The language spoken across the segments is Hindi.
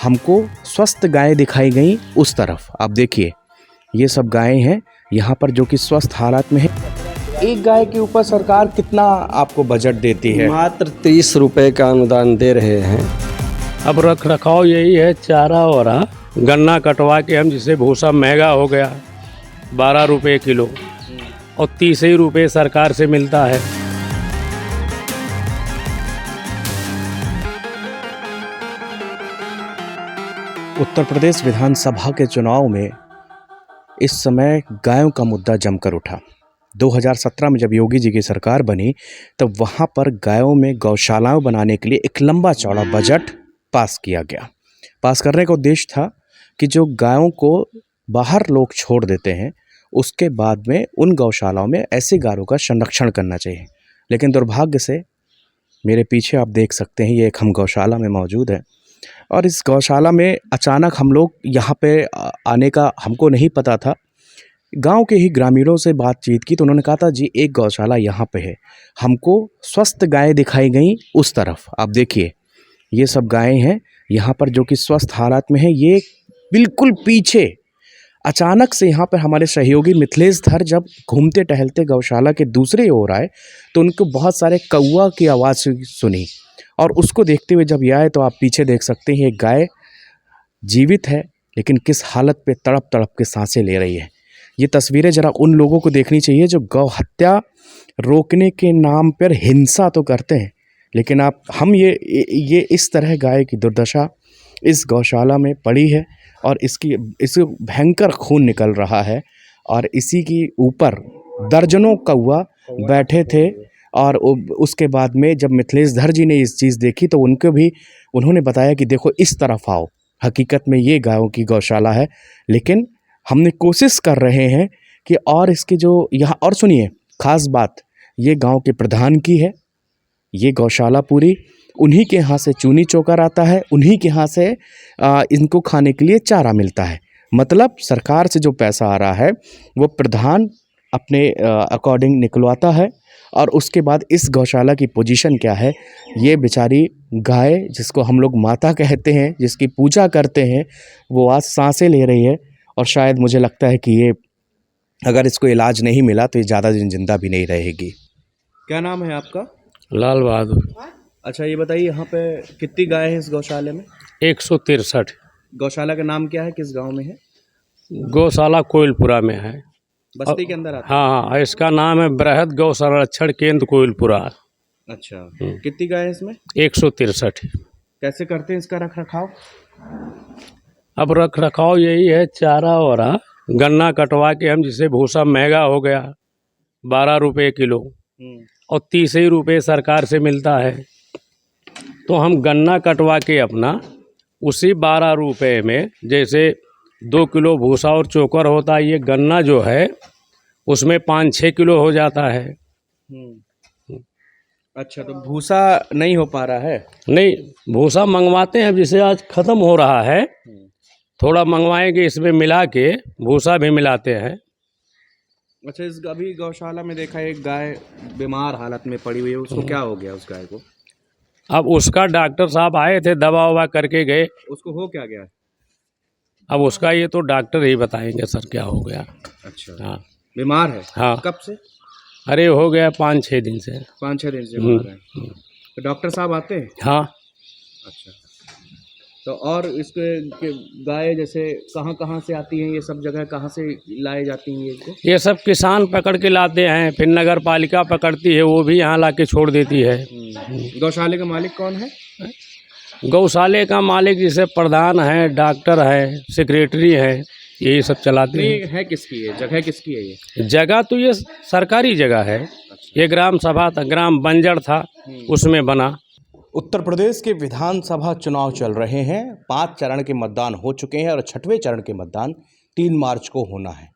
हमको स्वस्थ गायें दिखाई गई उस तरफ। आप देखिए ये सब गायें हैं यहाँ पर जो कि स्वस्थ हालात में है। एक गाय के ऊपर सरकार कितना आपको बजट देती है? मात्र 30 रुपए का अनुदान दे रहे हैं। अब रख रखाव यही है, चारा और गन्ना कटवा के हम, जिसे भूसा महंगा हो गया 12 रुपये किलो और 30 ही रुपये सरकार से मिलता है। उत्तर प्रदेश विधानसभा के चुनाव में इस समय गायों का मुद्दा जमकर उठा। 2017 में जब योगी जी की सरकार बनी तब वहाँ पर गायों में गौशालाएं बनाने के लिए एक लंबा चौड़ा बजट पास किया गया। पास करने का उद्देश्य था कि जो गायों को बाहर लोग छोड़ देते हैं उसके बाद में उन गौशालाओं में ऐसे गायों का संरक्षण करना चाहिए। लेकिन दुर्भाग्य से मेरे पीछे आप देख सकते हैं ये एक हम गौशाला में मौजूद है और इस गौशाला में अचानक हम लोग यहाँ पे आने का हमको नहीं पता था। गांव के ही ग्रामीणों से बातचीत की तो उन्होंने कहा था जी एक गौशाला यहाँ पे है, हमको स्वस्थ गायें दिखाई गई उस तरफ। आप देखिए ये सब गायें हैं यहाँ पर जो कि स्वस्थ हालात में है। ये बिल्कुल पीछे अचानक से यहाँ पर हमारे सहयोगी मिथिलेश धर जब घूमते टहलते गौशाला के दूसरे ओर आए तो उनको बहुत सारे कौवा की आवाज़ सुनी और उसको देखते हुए जब ये आए तो आप पीछे देख सकते हैं एक गाय जीवित है लेकिन किस हालत पे तड़प तड़प के सांसें ले रही है। ये तस्वीरें ज़रा उन लोगों को देखनी चाहिए जो गौ हत्या रोकने के नाम पर हिंसा तो करते हैं, लेकिन हम ये इस तरह गाय की दुर्दशा इस गौशाला में पड़ी है और इस भयंकर खून निकल रहा है और इसी के ऊपर दर्जनों कौवा बैठे थे। और उसके बाद में जब मिथिलेश धर जी ने इस चीज़ देखी तो उन्होंने बताया कि देखो इस तरफ आओ, हकीकत में ये गायों की गौशाला है। लेकिन हमने कोशिश कर रहे हैं कि और इसके जो यहाँ और सुनिए ख़ास बात ये गांव के प्रधान की है। ये गौशाला पूरी उन्हीं के यहाँ से चूनी चोकर आता है, उन्हीं के यहाँ से इनको खाने के लिए चारा मिलता है। मतलब सरकार से जो पैसा आ रहा है वो प्रधान अपने अकॉर्डिंग निकलवाता है। और उसके बाद इस गौशाला की पोजीशन क्या है, ये बेचारी गाय जिसको हम लोग माता कहते हैं, जिसकी पूजा करते हैं, वो आज सांसें ले रही है और शायद मुझे लगता है कि ये अगर इसको इलाज नहीं मिला तो ये ज़्यादा दिन जिंदा भी नहीं रहेगी। क्या नाम है आपका? लाल बहादुर। अच्छा ये बताइए यहाँ पे कितनी गाय है इस गौशाले में? 163। गौशाला का नाम क्या है, किस गांव में है? गौशाला कोइलपुरा में है, बस्ती के अंदर आता हाँ, इसका नाम है बृहद गौ संरक्षण केंद्र कोइलपुरा। अच्छा कितनी गाय है इसमें? 163। कैसे करते हैं इसका रख रखाव? अब रख रखाव यही है, चारा और गन्ना कटवा के हम, जिसे भूसा महंगा हो गया 12 रुपये किलो और 30 ही रुपये सरकार से मिलता है, तो हम गन्ना कटवा के अपना उसी 12 रुपये में, जैसे 2 किलो भूसा और चोकर होता है, ये गन्ना जो है उसमें 5-6 किलो हो जाता है। अच्छा तो भूसा नहीं हो पा रहा है? नहीं, भूसा मंगवाते हैं, जिसे आज ख़त्म हो रहा है, थोड़ा मंगवाएंगे, इसमें मिला के भूसा भी मिलाते हैं। अच्छा इस अभी गौशाला में देखा एक गाय बीमार हालत में पड़ी हुई है, उसको क्या हो गया उस गाय को? अब उसका डॉक्टर साहब आए थे, दवा ववा करके गए। उसको हो क्या गया? अब उसका ये तो डॉक्टर ही बताएंगे सर क्या हो गया। अच्छा हाँ बीमार है? हाँ। कब से? अरे हो गया 5-6 दिन से। 5-6 दिन से बीमार है। तो डॉक्टर साहब आते हैं? हाँ। अच्छा तो और इसके गाय जैसे कहाँ कहाँ से आती हैं, ये सब जगह कहाँ से लाए जाती हैं इनको? ये सब किसान पकड़ के लाते हैं, फिर नगर पालिका पकड़ती है, वो भी यहाँ ला के छोड़ देती है। गौशाले का मालिक कौन है? गौशाले का मालिक जैसे प्रधान है, डॉक्टर है, सेक्रेटरी है, यही सब चलाते हैं। है किसकी है जगह, किसकी है ये जगह? तो ये सरकारी जगह है। ये ग्राम सभा था, ग्राम बंजर था, उसमें बना। उत्तर प्रदेश के विधानसभा चुनाव चल रहे हैं। 5 चरण के मतदान हो चुके हैं और 6वें चरण के मतदान 3 मार्च को होना है।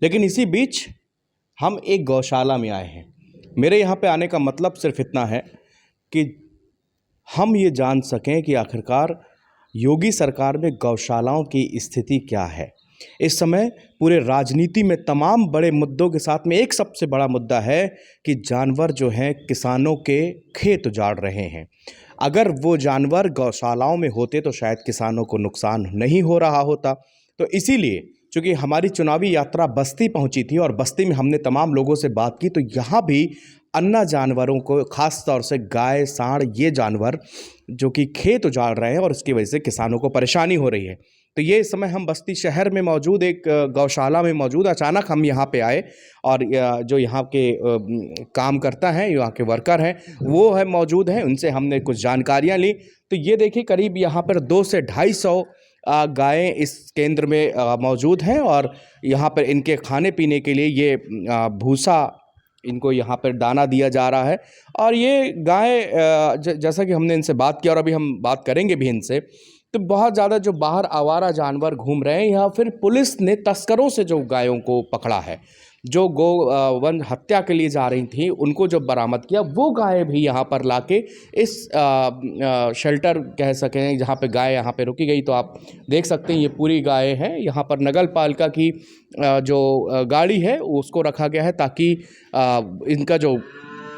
लेकिन इसी बीच हम एक गौशाला में आए हैं। मेरे यहाँ पे आने का मतलब सिर्फ इतना है कि हम ये जान सकें कि आखिरकार योगी सरकार में गौशालाओं की स्थिति क्या है। इस समय पूरे राजनीति में तमाम बड़े मुद्दों के साथ में एक सबसे बड़ा मुद्दा है कि जानवर जो हैं किसानों के खेत उजाड़ रहे हैं। अगर वो जानवर गौशालाओं में होते तो शायद किसानों को नुकसान नहीं हो रहा होता। तो इसीलिए चूँकि हमारी चुनावी यात्रा बस्ती पहुंची थी और बस्ती में हमने तमाम लोगों से बात की, तो यहाँ भी अन्य जानवरों को, ख़ास तौर से गाय, सांड, ये जानवर जो कि खेत उजाड़ रहे हैं और उसकी वजह से किसानों को परेशानी हो रही है। तो ये इस समय हम बस्ती शहर में मौजूद एक गौशाला में मौजूद, अचानक हम यहाँ पे आए और जो यहाँ के काम करता है, यहाँ के वर्कर हैं, वो है मौजूद हैं, उनसे हमने कुछ जानकारियाँ ली। तो ये देखिए करीब यहाँ पर 200 से 250 गायें इस केंद्र में मौजूद हैं और यहाँ पर इनके खाने पीने के लिए ये भूसा, इनको यहाँ पर दाना दिया जा रहा है। और ये गाय जैसा कि हमने इनसे बात की और अभी हम बात करेंगे भी इनसे, तो बहुत ज़्यादा जो बाहर आवारा जानवर घूम रहे हैं, या फिर पुलिस ने तस्करों से जो गायों को पकड़ा है, जो वन हत्या के लिए जा रही थी, उनको जो बरामद किया, वो गाय भी यहाँ पर लाके इस शेल्टर कह सकें जहाँ पे गाय यहाँ पे रुकी गई। तो आप देख सकते हैं ये पूरी गाय है। यहाँ पर नगर पालिका की जो गाड़ी है उसको रखा गया है ताकि इनका जो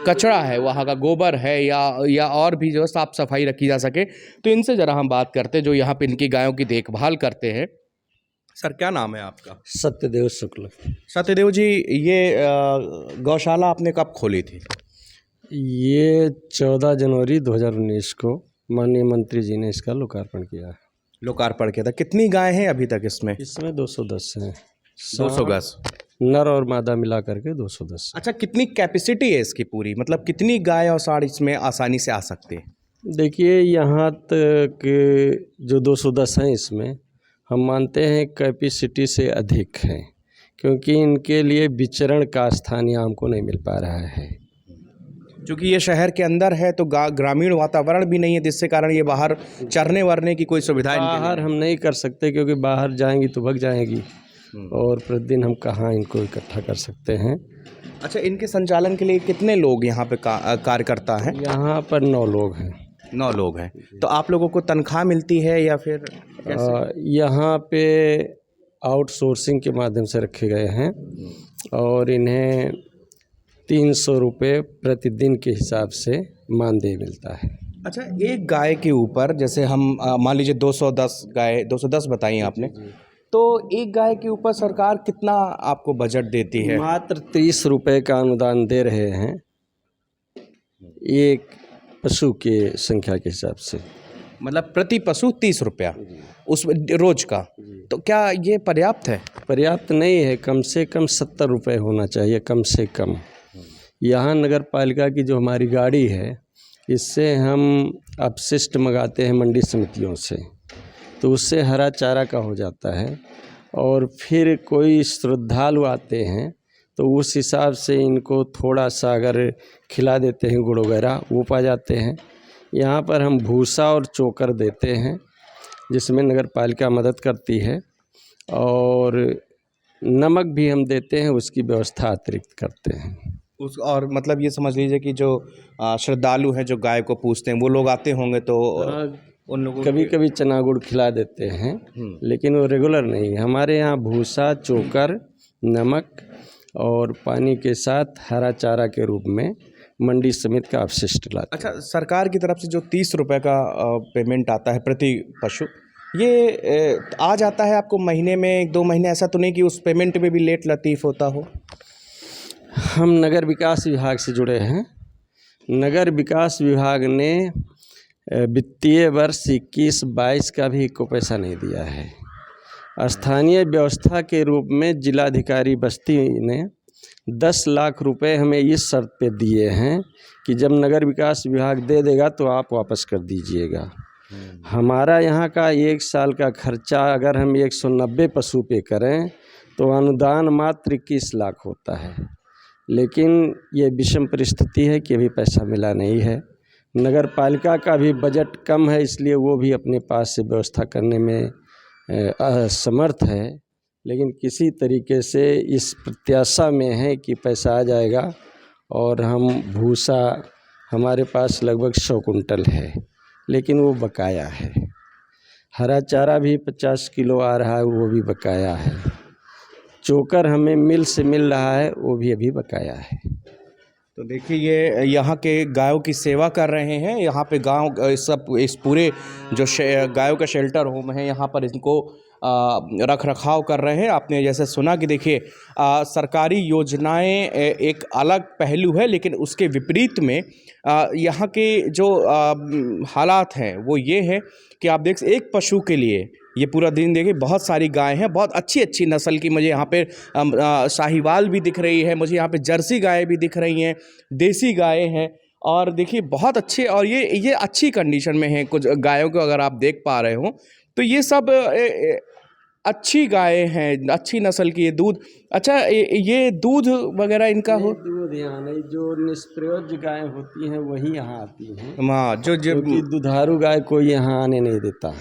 कचरा है, वहाँ का गोबर है या और भी जो साफ़ सफाई रखी जा सके। तो इनसे ज़रा हम बात करते हैं जो यहाँ पे इनकी गायों की देखभाल करते हैं। सर, क्या नाम है आपका? सत्यदेव शुक्ल। सत्यदेव जी, ये गौशाला आपने कब खोली थी? ये 14 जनवरी 2019 को माननीय मंत्री जी ने इसका लोकार्पण किया है। लोकार्पण किया था। कितनी गाय हैं अभी तक इसमें? इसमें 210 हैं। 210 नर और मादा मिला करके 210। अच्छा, कितनी कैपेसिटी है इसकी पूरी? मतलब कितनी गाय और सांड इसमें आसानी से आ सकते हैं? देखिए, यहाँ तक जो 210 हैं इसमें हम मानते हैं कैपेसिटी से अधिक हैं, क्योंकि इनके लिए विचरण का स्थान यहाँ हमको नहीं मिल पा रहा है। क्योंकि ये शहर के अंदर है तो ग्रामीण वातावरण भी नहीं है, जिससे कारण ये बाहर चरने वरने की कोई सुविधा बाहर हम नहीं कर सकते, क्योंकि बाहर जाएंगी तो भग जाएंगी और प्रतिदिन हम कहाँ इनको इकट्ठा कर सकते हैं। अच्छा, इनके संचालन के लिए कितने लोग यहाँ पे कार्यकर्ता हैं? यहाँ पर 9 लोग हैं। 9 लोग हैं। तो आप लोगों को तनख्वाह मिलती है या फिर यहाँ पे आउटसोर्सिंग के माध्यम से रखे गए हैं और इन्हें 300 रुपये प्रतिदिन के हिसाब से मानदेय मिलता है। अच्छा, एक गाय के ऊपर जैसे हम मान लीजिए 210 गाय, 210 बताई आपने, तो एक गाय के ऊपर सरकार कितना आपको बजट देती है? मात्र 30 रुपये का अनुदान दे रहे हैं एक पशु के संख्या के हिसाब से। मतलब प्रति पशु 30 रुपया उस रोज का। तो क्या ये पर्याप्त है? पर्याप्त नहीं है, कम से कम 70 रुपये होना चाहिए, कम से कम। यहाँ नगर पालिका की जो हमारी गाड़ी है, इससे हम अपशिष्ट मंगाते हैं मंडी समितियों से, तो उससे हरा चारा का हो जाता है। और फिर कोई श्रद्धालु आते हैं तो उस हिसाब से इनको थोड़ा सा अगर खिला देते हैं, गुड़ वगैरह, वो पा जाते हैं। यहाँ पर हम भूसा और चोकर देते हैं, जिसमें नगर पालिका मदद करती है, और नमक भी हम देते हैं, उसकी व्यवस्था अतिरिक्त करते हैं। और मतलब ये समझ लीजिए कि जो श्रद्धालु हैं, जो गाय को पूजते हैं, वो लोग आते होंगे तो उन लोगों कभी कभी चना गुड़ खिला देते हैं, लेकिन वो रेगुलर नहीं है। हमारे यहाँ भूसा, चोकर, नमक और पानी के साथ हरा चारा के रूप में मंडी समिति का अपशिष्ट लाते हैं। अच्छा, सरकार की तरफ से जो 30 रुपये का पेमेंट आता है प्रति पशु, ये आ जाता है आपको महीने में 1-2 महीने? ऐसा तो नहीं कि उस पेमेंट में भी लेट लतीफ़ होता हो? हम नगर विकास विभाग से जुड़े हैं। नगर विकास विभाग ने वित्तीय वर्ष 21-22 का भी को पैसा नहीं दिया है। स्थानीय व्यवस्था के रूप में जिलाधिकारी बस्ती ने 10 लाख रुपए हमें इस शर्त पे दिए हैं कि जब नगर विकास विभाग दे देगा तो आप वापस कर दीजिएगा। हमारा यहाँ का 1 साल का खर्चा अगर हम 190 पशु पे करें तो अनुदान मात्र 21 लाख होता है, लेकिन ये विषम परिस्थिति है कि अभी पैसा मिला नहीं है। नगर पालिका का भी बजट कम है, इसलिए वो भी अपने पास से व्यवस्था करने में असमर्थ है। लेकिन किसी तरीके से इस प्रत्याशा में है कि पैसा आ जाएगा, और हम भूसा हमारे पास लगभग 100 कुंटल है, लेकिन वो बकाया है। हरा चारा भी 50 किलो आ रहा है, वो भी बकाया है। चोकर हमें मिल से मिल रहा है, वो भी अभी बकाया है। तो देखिए ये यहाँ के गायों की सेवा कर रहे हैं। यहाँ पे गांव सब इस पूरे जो गायों का शेल्टर होम है, यहाँ पर इनको रख रखाव कर रहे हैं। आपने जैसे सुना कि देखिए सरकारी योजनाएं एक अलग पहलू है, लेकिन उसके विपरीत में यहाँ के जो हालात हैं वो ये है कि आप देख एक पशु के लिए ये पूरा दिन देखिए बहुत सारी गायें हैं, बहुत अच्छी अच्छी नस्ल की। मुझे यहाँ पे शाहीवाल भी दिख रही है, मुझे यहाँ पे जर्सी गायें भी दिख रही हैं, देसी गायें हैं, और देखिए बहुत अच्छे, और ये अच्छी कंडीशन में हैं। कुछ गायों को अगर आप देख पा रहे हो तो ये सब अच्छी गायें हैं, अच्छी नस्ल की। ये दूध अच्छा, ये दूध वगैरह इनका हो दूध यहाँ नहीं, जो निष्प्रयोज्य गाय होती हैं वही यहाँ आती हैं। हाँ, जो क्योंकि दुधारू गाय कोई यहाँ आने नहीं देता।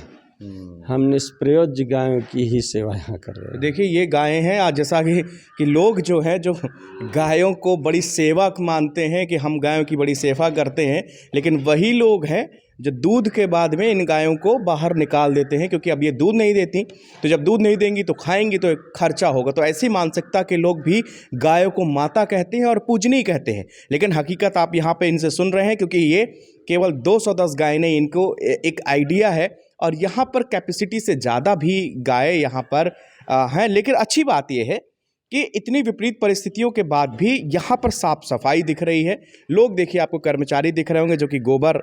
हम निष्प्रयोज्य गायों की ही सेवा यहाँ कर रहे हैं। देखिए ये गायें हैं। आज जैसा कि लोग जो है जो गायों को बड़ी सेवक मानते हैं कि हम गायों की बड़ी सेवा करते हैं, लेकिन वही लोग हैं जो दूध के बाद में इन गायों को बाहर निकाल देते हैं, क्योंकि अब ये दूध नहीं देती, तो जब दूध नहीं देंगी तो खाएंगी तो खर्चा होगा। तो ऐसी मानसिकता के लोग भी गायों को माता कहते हैं और पूजनीय कहते हैं। लेकिन हकीकत आप यहाँ पे इनसे सुन रहे हैं, क्योंकि ये केवल 210 गाय नहीं, इनको एक आइडिया है, और यहाँ पर कैपेसिटी से ज़्यादा भी गाय यहाँ पर हैं। लेकिन अच्छी बात यह है कि इतनी विपरीत परिस्थितियों के बाद भी यहाँ पर साफ सफाई दिख रही है। लोग देखिए, आपको कर्मचारी दिख रहे होंगे जो कि गोबर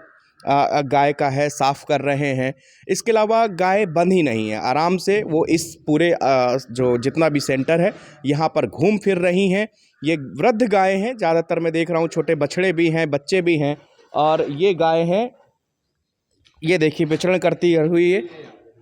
गाय का है साफ कर रहे हैं। इसके अलावा गाय बंद ही नहीं है, आराम से वो इस पूरे जो जितना भी सेंटर है यहाँ पर घूम फिर रही हैं। ये वृद्ध गाय हैं ज़्यादातर, मैं देख रहा हूँ छोटे बछड़े भी हैं, बच्चे भी हैं, और ये गाय हैं, ये देखिए विचरण करती हुई है।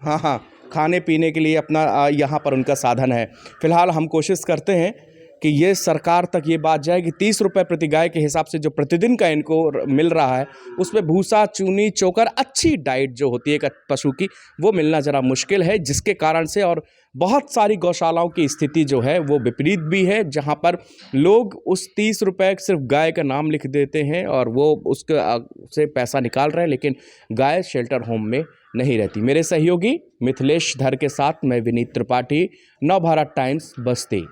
हाँ, खाने पीने के लिए अपना यहाँ पर उनका साधन है। फिलहाल हम कोशिश करते हैं कि ये सरकार तक ये बात जाए कि 30 रुपये प्रति गाय के हिसाब से जो प्रतिदिन का इनको मिल रहा है, उसमें भूसा, चूनी, चोकर, अच्छी डाइट जो होती है एक पशु की, वो मिलना ज़रा मुश्किल है, जिसके कारण से और बहुत सारी गौशालाओं की स्थिति जो है वो विपरीत भी है, जहाँ पर लोग उस 30 रुपये सिर्फ गाय का नाम लिख देते हैं और वो उसके से पैसा निकाल रहे हैं, लेकिन गाय शेल्टर होम में नहीं रहती। मेरे सहयोगी मिथिलेश धर के साथ मैं विनीत त्रिपाठी, नवभारत टाइम्स, बस्ती।